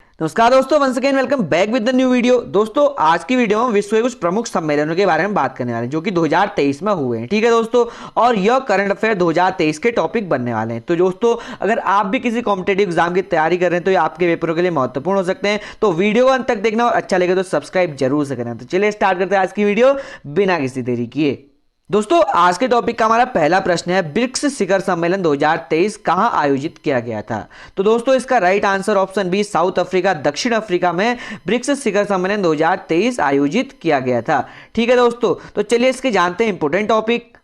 नमस्कार दोस्तों, once again welcome back with the new video. दोस्तों आज की वीडियो में विश्व के कुछ प्रमुख सम्मेलनों के बारे में बात करने वाले हैं जो कि 2023 में हुए हैं। ठीक है दोस्तों, और यह करंट अफेयर 2023 के टॉपिक बनने वाले हैं। तो दोस्तों अगर आप भी किसी कॉम्पिटेटिव एग्जाम की तैयारी कर रहे हैं तो ये आपके पेपरों के लिए महत्वपूर्ण हो सकते हैं। तो वीडियो को अंत तक देखना और अच्छा लगे तो सब्सक्राइब जरूर से करना। तो चलिए स्टार्ट करते हैं आज की वीडियो बिना किसी देरी किए। दोस्तों आज के टॉपिक का हमारा पहला प्रश्न है, ब्रिक्स शिखर सम्मेलन 2023 कहां आयोजित किया गया था। तो दोस्तों इसका right answer option B, South Africa, दक्षिण अफ्रीका में ब्रिक्स शिखर सम्मेलन 2023 आयोजित किया गया था। ठीक है दोस्तों, तो चलिए इसके जानते हैं इंपोर्टेंट टॉपिक।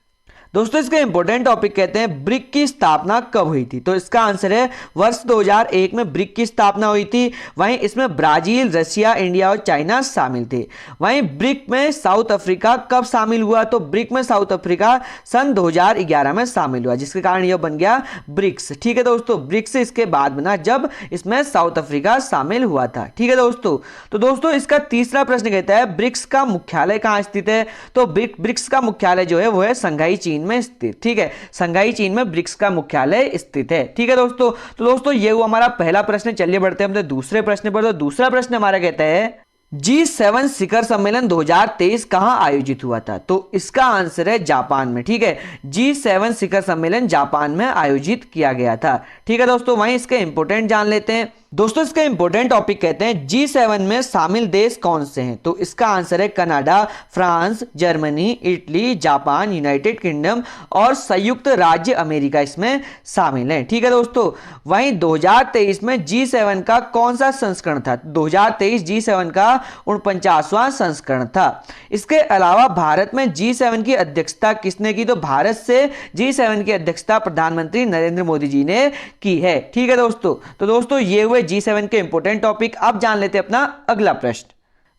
दोस्तों इसके इंपोर्टेंट टॉपिक कहते हैं ब्रिक की स्थापना कब हुई थी। तो इसका आंसर है वर्ष 2001 में ब्रिक की स्थापना हुई थी। वहीं इसमें ब्राजील, रशिया, इंडिया और चाइना शामिल थे। वहीं ब्रिक में साउथ अफ्रीका कब शामिल हुआ। तो ब्रिक में साउथ अफ्रीका सन 2011 में शामिल हुआ, जिसके कारण यह बन गया ब्रिक्स। ठीक है दोस्तों, ब्रिक्स इसके बाद बना जब इसमें साउथ अफ्रीका शामिल हुआ था। ठीक है दोस्तों, तो दोस्तों इसका तीसरा प्रश्न कहता है ब्रिक्स का मुख्यालय कहां स्थित है। तो ब्रिक्स का मुख्यालय जो है वो है शंघाई चीन में स्थित। ठीक है, शंघाई चीन में ब्रिक्स का मुख्यालय स्थित है। ठीक है दोस्तों, तो दोस्तों ये हुआ हमारा पहला प्रश्न। चलिए बढ़ते हैं अपने दूसरे प्रश्न पर। तो दूसरा प्रश्न हमारा कहता है G7 शिखर सम्मेलन 2023 कहां आयोजित हुआ था। तो इसका आंसर है जापान में। ठीक है, G7 शिखर सम्मेलन जापान में आयोजित किया गया था। ठीक है दोस्तों, वहीं इसके इंपोर्टेंट जान लेते हैं। दोस्तों इसका इंपोर्टेंट टॉपिक कहते हैं G7 में शामिल देश कौन से हैं। तो इसका आंसर है Canada, France, Germany, Italy, Japan, United kingdom और संयुक्त राज्य अमेरिका इसमें शामिल हैं। ठीक है दोस्तों, वहीं 2023 में G7 का कौन सा संस्करण था। 2023 G7 का 49वां संस्करण था। इसके अलावा भारत में G7 की अध्यक्षता किसने की। तो भारत से G7 की अध्यक्षता प्रधानमंत्री नरेंद्र मोदी जी ने की है। ठीक है दोस्तों, तो दोस्तों ये हुए G7 के इंपोर्टेंट टॉपिक। अब जान लेते हैं अपना अगला प्रश्न।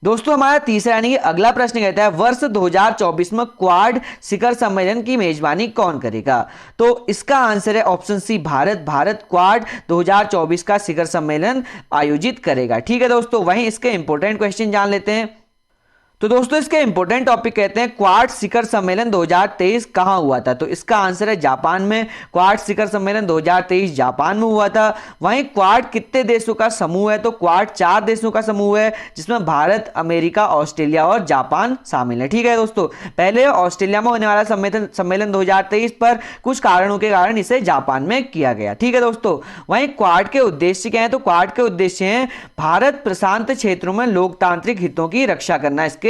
दोस्तों हमारा तीसरा यानी कि अगला प्रश्न कहता है वर्ष 2024 में क्वाड शिखर सम्मेलन की मेजबानी कौन करेगा। तो इसका आंसर है ऑप्शन सी, भारत क्वाड 2024 का शिखर सम्मेलन आयोजित करेगा। ठीक है दोस्तों, वहीं इसके इंपोर्टेंट क्वेश्चन जान लेते हैं। तो दोस्तों इसके इंपोर्टेंट टॉपिक कहते हैं क्वाड शिखर सम्मेलन 2023 कहां हुआ था। तो इसका आंसर है जापान में। क्वाड शिखर सम्मेलन 2023 जापान में हुआ था। वहीं क्वाड कितने देशों का समूह है। तो क्वाड 4 देशों का समूह है, जिसमें भारत, अमेरिका, ऑस्ट्रेलिया और जापान शामिल है। ठीक है दोस्तों, पहले ऑस्ट्रेलिया में होने वाला सम्मेलन 2023 पर कुछ कारणों के कारण इसे जापान में किया गया। ठीक है दोस्तों, वहीं क्वाड के उद्देश्य क्या है। तो क्वाड के उद्देश्य हैं भारत प्रशांत क्षेत्रों में लोकतांत्रिक हितों की रक्षा करना, इसके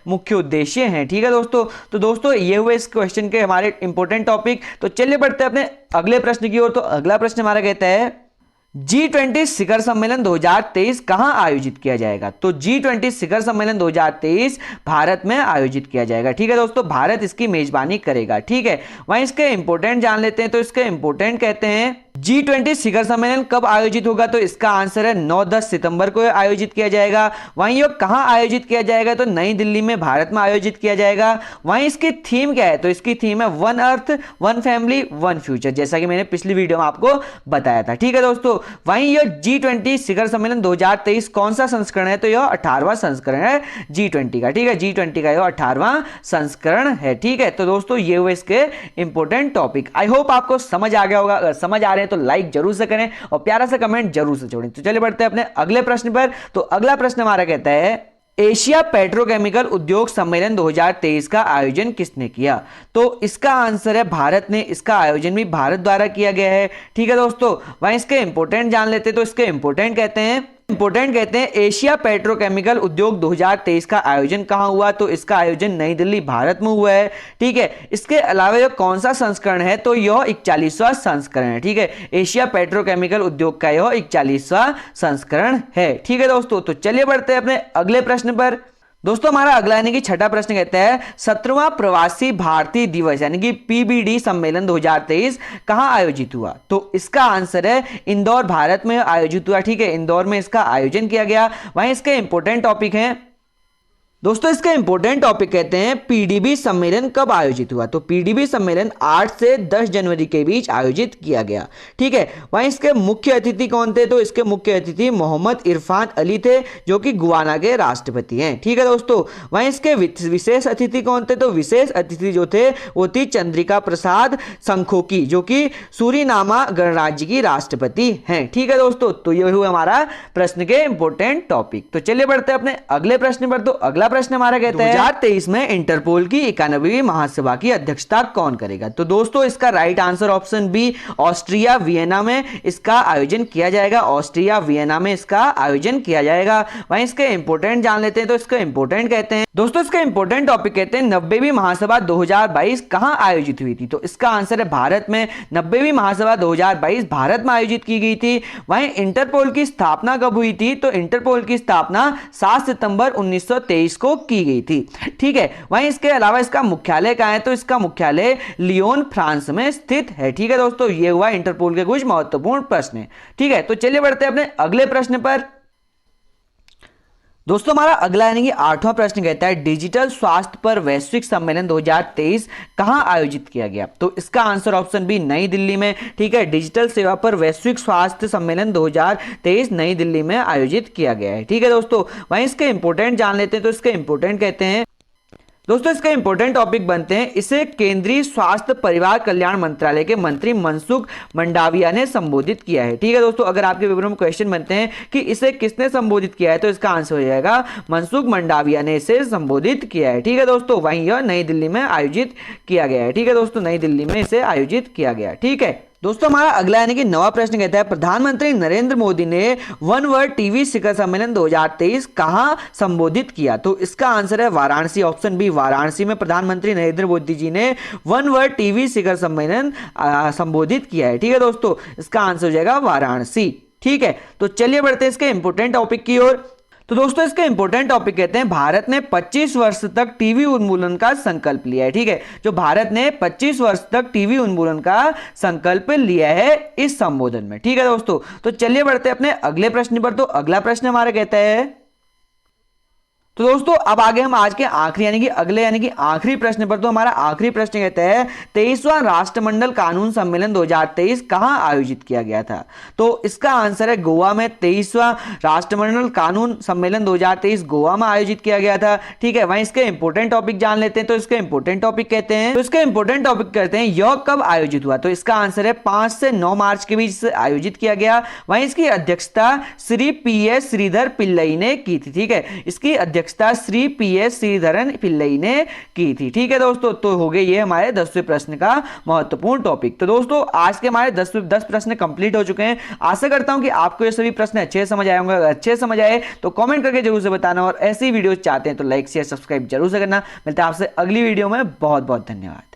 मुख्य उद्देश्य हैं। ठीक है दोस्तों, तो दोस्तों ये हुए इस क्वेश्चन के हमारे इंपॉर्टेंट टॉपिक। तो चलिए बढ़ते हैं अपने अगले प्रश्न की ओर। तो अगला प्रश्न हमारा कहता है G20 शिखर सम्मेलन 2023 कहां आयोजित किया जाएगा। तो G20 शिखर सम्मेलन 2023 भारत में आयोजित किया जाएगा। ठीक है दोस्तों, भारत इसकी मेजबानी करेगा। ठीक है, वहीं इसके इंपोर्टेंट जान लेते हैं। तो इसके इंपोर्टेंट कहते हैं G20 शिखर सम्मेलन कब आयोजित होगा। तो इसका आंसर है 9-10 सितंबर को आयोजित किया जाएगा। वहीं यह कहां आयोजित किया जाएगा। तो नई दिल्ली में, भारत में आयोजित किया जाएगा। वहीं इसकी थीम क्या है। तो इसकी थीम है one earth, one family, one future, जैसा कि मैंने पिछली वीडियो में आपको बताया था। ठीक है दोस्तों, वहीं यह G20 शिखर सम्मेलन 2023 कौन सा संस्करण है। तो यह 18वां संस्करण है G20 का। ठीक है, G20 का यह 18वां संस्करण है। ठीक है, तो दोस्तों ये हुए इसके इंपोर्टेंट टॉपिक। आई होप आपको समझ आ गया होगा। अगर समझ आ रहे हैं तो लाइक जरूर से करें और प्यारा सा कमेंट जरूर से छोड़ें। तो चलिए बढ़ते हैं अपने अगले प्रश्न पर। तो अगला प्रश्न हमारा कहता है एशिया पेट्रोकेमिकल उद्योग सम्मेलन 2023 का आयोजन किसने किया। तो इसका आंसर है भारत ने। इसका आयोजन भी भारत द्वारा किया गया है। ठीक है दोस्तों, वहीं इसके इंपोर्टेंट जान लेते हैं। तो इसके इंपोर्टेंट कहते हैं एशिया पेट्रोकेमिकल उद्योग 2023 का आयोजन कहां हुआ। तो इसका आयोजन नई दिल्ली, भारत में हुआ है। ठीक है, इसके अलावा यह कौन सा संस्करण है। तो यह 41वां संस्करण है। ठीक है, एशिया पेट्रोकेमिकल उद्योग का यह 41वां संस्करण है। ठीक है दोस्तों, तो चलिए बढ़ते हैं अपने अगले प्रश्न पर। दोस्तों हमारा अगला यानी कि छठा प्रश्न कहता है 17वां प्रवासी भारतीय दिवस यानी कि PBD सम्मेलन 2023 कहां आयोजित हुआ। तो इसका आंसर है इंदौर, भारत में आयोजित हुआ। ठीक है, इंदौर में इसका आयोजन किया गया। वहीं इसके इंपोर्टेंट टॉपिक हैं। दोस्तों इसका इंपॉर्टेंट टॉपिक कहते हैं पीडीबी सम्मेलन कब आयोजित हुआ। तो पीडीबी सम्मेलन 8 से 10 जनवरी के बीच आयोजित किया गया। ठीक है, वहीं इसके मुख्य अतिथि कौन थे? तो इसके मुख्य अतिथि मोहम्मद इरफान अली थे, जो कि गुयाना के राष्ट्रपति हैं। ठीक है दोस्तों, वहीं इसके विशेष अतिथि कौन थे? तो विशेष अतिथि जो थे वो थी चंद्रिका प्रसाद संखोकी, जो कि सूरीनामा गणराज्य की राष्ट्रपति हैं। ठीक है दोस्तों, तो ये हुआ हमारा प्रश्न के इंपॉर्टेंट टॉपिक। तो चलिए बढ़ते हैं अपने अगले प्रश्न पर। तो अगला प्रश्न हमारा कहता है 2023 में इंटरपोल की 91वीं महासभा की अध्यक्षता कौन करेगा? तो दोस्तों इसका right answer option B, Austria Vienna में इसका आयोजन किया जाएगा। ऑस्ट्रिया वियना में इसका आयोजन किया जाएगा। वहीं इसके इंपॉर्टेंट जान लेते हैं। तो इसका इंपॉर्टेंट कहते हैं दोस्तों, इसका इंपॉर्टेंट टॉपिक कहते हैं 90वीं महासभा 2022 कहां आयोजित हुई थी? तो इसका आंसर है भारत में। 90वीं महासभा 2022 भारत में आयोजित की गई थी। वहीं इंटरपोल की स्थापना कब हुई थी? तो इंटरपोल की स्थापना 7 सितंबर 1923 को की गई थी। ठीक है, वहीं इसके अलावा इसका मुख्यालय कहां है? तो इसका मुख्यालय लियोन फ्रांस में स्थित है। ठीक है दोस्तों, ये हुआ इंटरपोल के कुछ महत्वपूर्ण प्रश्न। ठीक है, तो चलिए बढ़ते हैं अपने अगले प्रश्न पर। दोस्तों हमारा अगला यानी कि 8वां प्रश्न कहता है डिजिटल स्वास्थ्य पर वैश्विक सम्मेलन 2023 कहां आयोजित किया गया? तो इसका आंसर ऑप्शन बी, नई दिल्ली में। ठीक है, डिजिटल सेवा पर वैश्विक स्वास्थ्य सम्मेलन 2023 नई दिल्ली में आयोजित किया गया है। ठीक है दोस्तों, वहीं इसके इंपॉर्टेंट जान लेते हैं। तो इसके इंपॉर्टेंट कहते हैं दोस्तों, इसका इंपॉर्टेंट टॉपिक बनते हैं, इसे केंद्रीय स्वास्थ्य परिवार कल्याण मंत्रालय के मंत्री मनसुख मंडाविया ने संबोधित किया है। ठीक है दोस्तों, अगर आपके पेपर में क्वेश्चन बनते हैं कि इसे किसने संबोधित किया है, तो इसका आंसर हो जाएगा मनसुख मंडाविया ने इसे संबोधित किया है। ठीक है दोस्तों, वहीं यह नई दिल्ली में आयोजित किया गया है। ठीक है दोस्तों, नई दिल्ली में इसे आयोजित किया गया। ठीक है दोस्तों, हमारा अगला यानी कि 9वां प्रश्न कहता है प्रधानमंत्री नरेंद्र मोदी ने वन वर्ल्ड टीवी शिखर सम्मेलन 2023 कहां संबोधित किया? तो इसका आंसर है वाराणसी, ऑप्शन बी, वाराणसी में प्रधानमंत्री नरेंद्र मोदी जी ने वन वर्ल्ड टीवी शिखर सम्मेलन संबोधित किया है। ठीक है दोस्तों, इसका आंसर हो जाएगा वाराणसी। ठीक है, तो चलिए बढ़ते हैं इसके इंपोर्टेंट टॉपिक की ओर। तो दोस्तों इसके इंपॉर्टेंट टॉपिक कहते हैं भारत ने 25 वर्ष तक टीवी उन्मूलन का संकल्प लिया है। ठीक है, जो भारत ने 25 वर्ष तक टीवी उन्मूलन का संकल्प लिया है इस संबोधन में। ठीक है दोस्तों, तो चलिए बढ़ते हैं अपने अगले प्रश्न पर। तो अगला प्रश्न हमारा कहता है तो दोस्तों अब आगे हम आज के आखिरी यानी कि अगले यानी कि आखिरी प्रश्न पर। तो हमारा आखिरी प्रश्न कहता है 23वां राष्ट्रमंडल कानून सम्मेलन 2023 कहां आयोजित किया गया था? तो इसका आंसर है गोवा में। 23वां राष्ट्रमंडल कानून सम्मेलन 2023 गोवा में आयोजित किया गया था। ठीक है, वहीं इसके इंपोर्टेंट टॉपिक जान लेते हैं। तो इसके इंपोर्टेंट टॉपिक कहते हैं तो इसके इंपोर्टेंट टॉपिक कहते हैं यह कब आयोजित हुआ? तो इसका आंसर है 5 से 9 मार्च के बीच आयोजित किया गया। वहीं इसकी अध्यक्षता श्री PS श्रीधर पिल्लई ने की थी। ठीक है, इसकी अध्यक्षता श्री PS श्रीधरन पिल्लई ने की थी। ठीक है दोस्तों, तो हो गए ये हमारे 10वें प्रश्न का महत्वपूर्ण टॉपिक। तो दोस्तों आज के हमारे 10 प्रश्न कंप्लीट हो चुके हैं। आशा करता हूं कि आपको ये सभी प्रश्न अच्छे समझ आए होंगे। अगर अच्छे समझ आए तो कमेंट करके जरूर से बताना, और ऐसी वीडियो चाहते हैं तो लाइक शेयर सब्सक्राइब जरूर से करना। मिलता है आपसे अगली वीडियो में। बहुत बहुत धन्यवाद।